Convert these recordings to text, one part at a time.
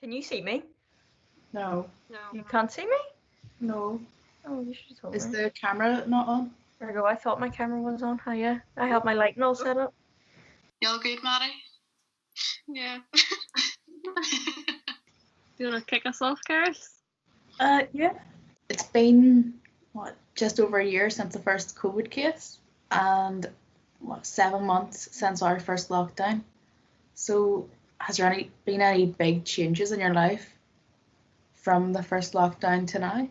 Can you see me? No. You can't see me? No. Oh, you should have told Is me. the camera not on? There we go. I thought my camera was on. Hiya. I have my lighting all set up. You all good, Maddie? Yeah. Do you want to kick us off, Karis? Yeah. It's been, just over a year since the first COVID case, and 7 months since our first lockdown. So has there been any big changes in your life from the first lockdown to now?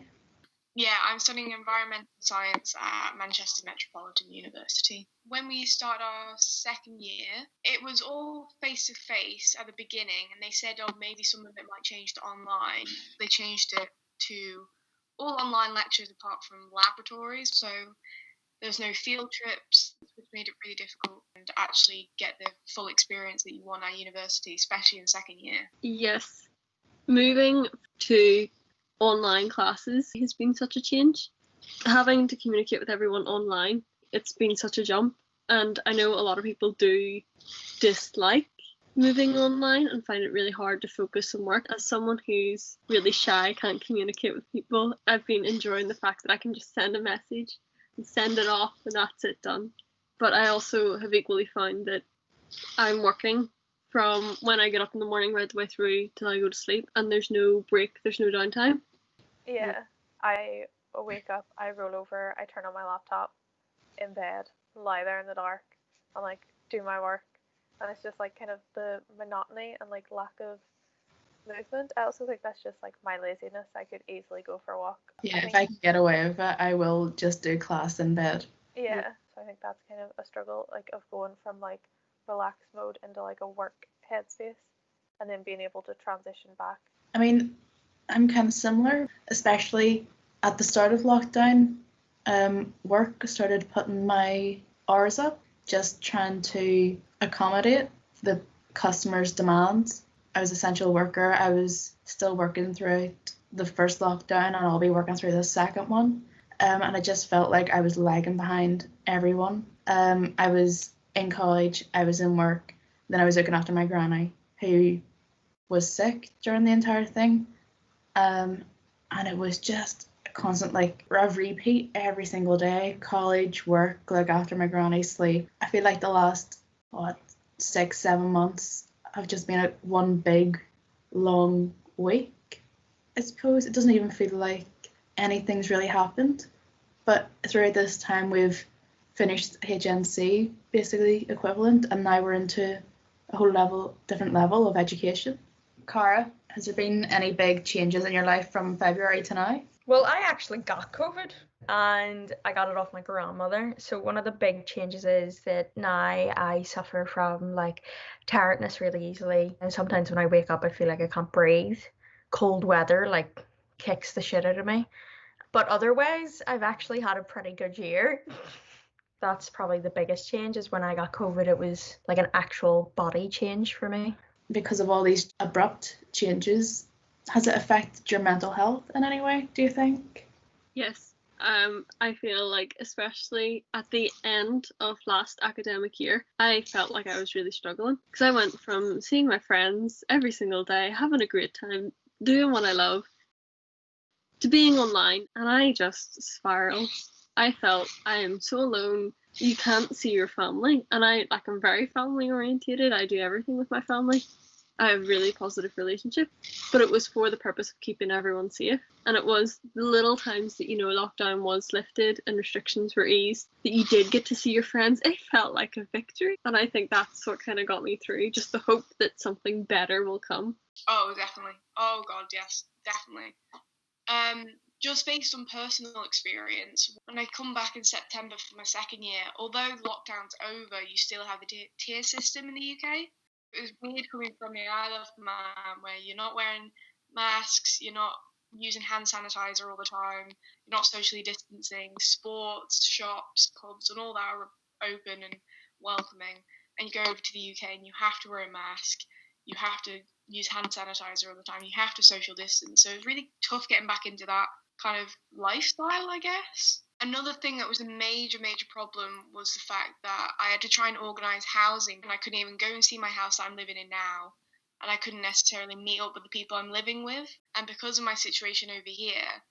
Yeah, I'm studying environmental science at Manchester Metropolitan University. When we started our second year, it was all face-to-face at the beginning, and they said, oh, maybe some of it might change to online. They changed it to all online lectures apart from laboratories, so there's no field trips, which made it really difficult to actually get the full experience that you want at university, especially in second year. Yes. Moving to online classes has been such a change. Having to communicate with everyone online, it's been such a jump. And I know a lot of people do dislike moving online and find it really hard to focus on work. As someone who's really shy, can't communicate with people, I've been enjoying the fact that I can just send a message and send it off and that's it, done. But I also have equally found that I'm working from when I get up in the morning right the way through till I go to sleep, and there's no break, there's no downtime. Yeah. I wake up, I roll over, I turn on my laptop in bed, lie there in the dark, and like do my work. And it's just like kind of the monotony and like lack of movement. I also think that's just like my laziness. I could easily go for a walk. Yeah, if I can get away with it, I will just do class in bed. Yeah, so I think that's kind of a struggle, like of going from like relaxed mode into like a work headspace, and then being able to transition back. I mean, I'm kind of similar, especially at the start of lockdown. Work started putting my hours up, just trying to accommodate the customers' demands. I was an essential worker. I was still working throughout the first lockdown, and I'll be working through the second one. And I just felt like I was lagging behind everyone. I was in college, I was in work, then I was looking after my granny, who was sick during the entire thing. And it was just a constant like a repeat every single day. College, work, look after my granny, sleep. I feel like the last 6-7 months have just been like one big long week. I suppose it doesn't even feel like anything's really happened. But throughout this time we've finished HNC, basically equivalent, and now we're into a whole different level of education. Cara, has there been any big changes in your life from February to now? Well, I actually got COVID and I got it off my grandmother. So one of the big changes is that now I suffer from like tiredness really easily. And sometimes when I wake up, I feel like I can't breathe. Cold weather like kicks the shit out of me. But otherwise, I've actually had a pretty good year. That's probably the biggest change is when I got COVID, it was like an actual body change for me. Because of all these abrupt changes, has it affected your mental health in any way, do you think? Yes. I feel like especially at the end of last academic year, I felt like I was really struggling because I went from seeing my friends every single day, having a great time, doing what I love, to being online, and I just spiraled. I felt I am so alone. You can't see your family, and I'm very family orientated. I do everything with my family. I have a really positive relationship, but it was for the purpose of keeping everyone safe. And it was the little times that, lockdown was lifted and restrictions were eased, that you did get to see your friends. It felt like a victory. And I think that's what kind of got me through, just the hope that something better will come. Oh, definitely. Oh, God, yes, definitely. Just based on personal experience, when I come back in September for my second year, although lockdown's over, you still have a tier system in the UK. It was weird coming from the Isle of Man, where you're not wearing masks, you're not using hand sanitizer all the time, you're not socially distancing, sports, shops, pubs, and all that are open and welcoming. And you go over to the UK and you have to wear a mask, you have to use hand sanitizer all the time, you have to social distance. So it was really tough getting back into that kind of lifestyle, I guess. Another thing that was a major problem was the fact that I had to try and organise housing, and I couldn't even go and see my house that I'm living in now and I couldn't necessarily meet up with the people I'm living with. And because of my situation over here,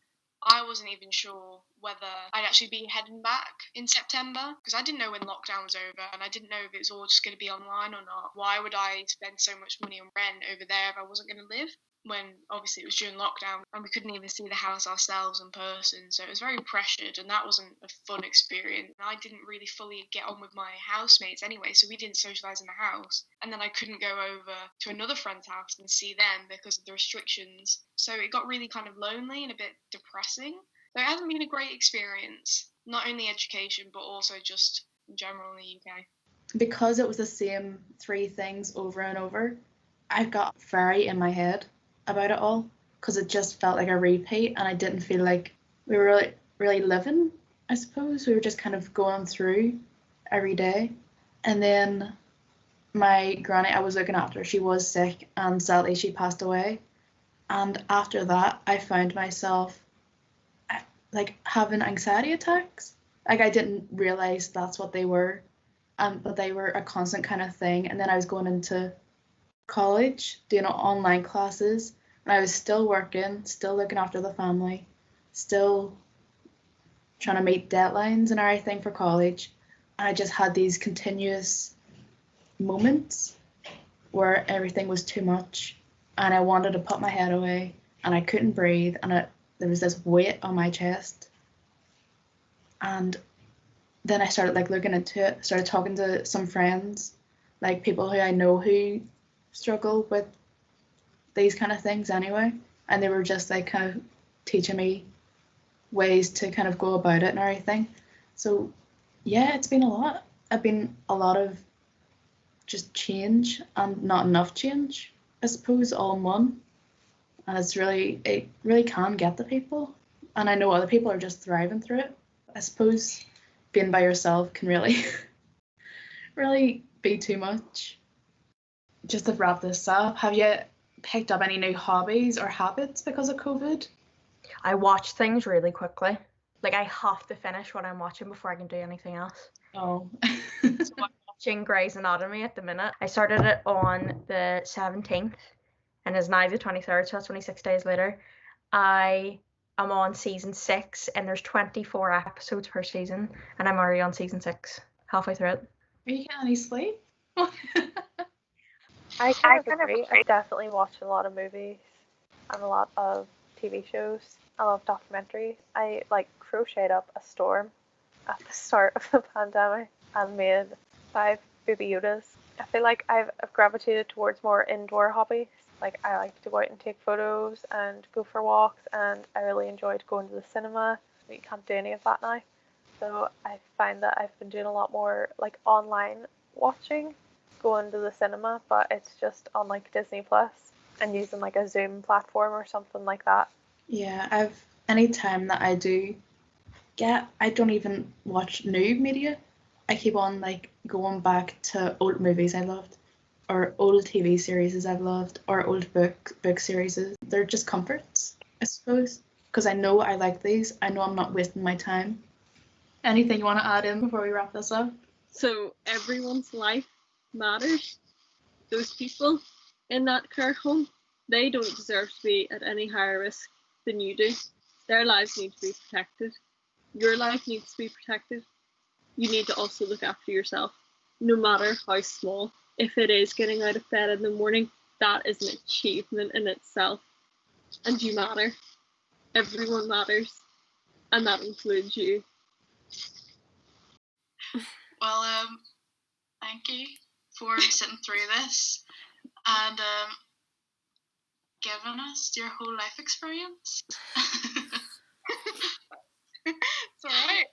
I wasn't even sure whether I'd actually be heading back in September, because I didn't know when lockdown was over, and I didn't know if it was all just going to be online or not. Why would I spend so much money on rent over there if I wasn't going to live? When obviously it was during lockdown and we couldn't even see the house ourselves in person, so it was very pressured, and that wasn't a fun experience. I didn't really fully get on with my housemates anyway, so we didn't socialise in the house, and then I couldn't go over to another friend's house and see them because of the restrictions, so it got really kind of lonely and a bit depressing. So it hasn't been a great experience, not only education but also just in general in the UK. Because it was the same 3 things over and over, I got very in my head about it all, because it just felt like a repeat, and I didn't feel like we were really living, I suppose. We were just kind of going through every day. And then my granny I was looking after, she was sick, and sadly she passed away. And after that, I found myself like having anxiety attacks. Like, I didn't realize that's what they were, but they were a constant kind of thing. And then I was going into college, doing online classes, and I was still working, still looking after the family, still trying to meet deadlines and everything for college. And I just had these continuous moments where everything was too much, and I wanted to put my head away, and I couldn't breathe, and there was this weight on my chest. And then I started like looking into it, started talking to some friends, like people who I know who struggle with these kind of things anyway, and they were just like kind of teaching me ways to kind of go about it and everything. So yeah, it's been a lot. I've been a lot of just change and not enough change, I suppose, all in one. And it really can get to people. And I know other people are just thriving through it. I suppose being by yourself can really, really be too much. Just to wrap this up, have you picked up any new hobbies or habits because of COVID? I watch things really quickly. Like, I have to finish what I'm watching before I can do anything else. Oh. So I'm watching Grey's Anatomy at the minute. I started it on the 17th and it's now the 23rd, so that's 26 days later. I am on season 6 and there's 24 episodes per season, and I'm already on season 6, halfway through it. Are you getting any sleep? I kind of agree. I definitely watch a lot of movies and a lot of TV shows. I love documentaries. I crocheted up a storm at the start of the pandemic and made 5 baby Yodas. I feel like I've gravitated towards more indoor hobbies. Like, I like to go out and take photos and go for walks, and I really enjoyed going to the cinema. But you can't do any of that now. So I find that I've been doing a lot more like online watching, going to the cinema, but it's just on like Disney Plus and using like a Zoom platform or something like that. Yeah, any time that I do I don't even watch new media. I keep on like going back to old movies I loved, or old TV series I've loved, or old book series. They're just comforts, I suppose, because I know I like these. I know I'm not wasting my time. Anything you want to add in before we wrap this up? So everyone's life matters. Those people in that care home, they don't deserve to be at any higher risk than you do. Their lives need to be protected. Your life needs to be protected. You need to also look after yourself, no matter how small. If it is getting out of bed in the morning, that is an achievement in itself. And you matter. Everyone matters. And that includes you. Well, thank you for sitting through this and giving us your whole life experience. It's alright.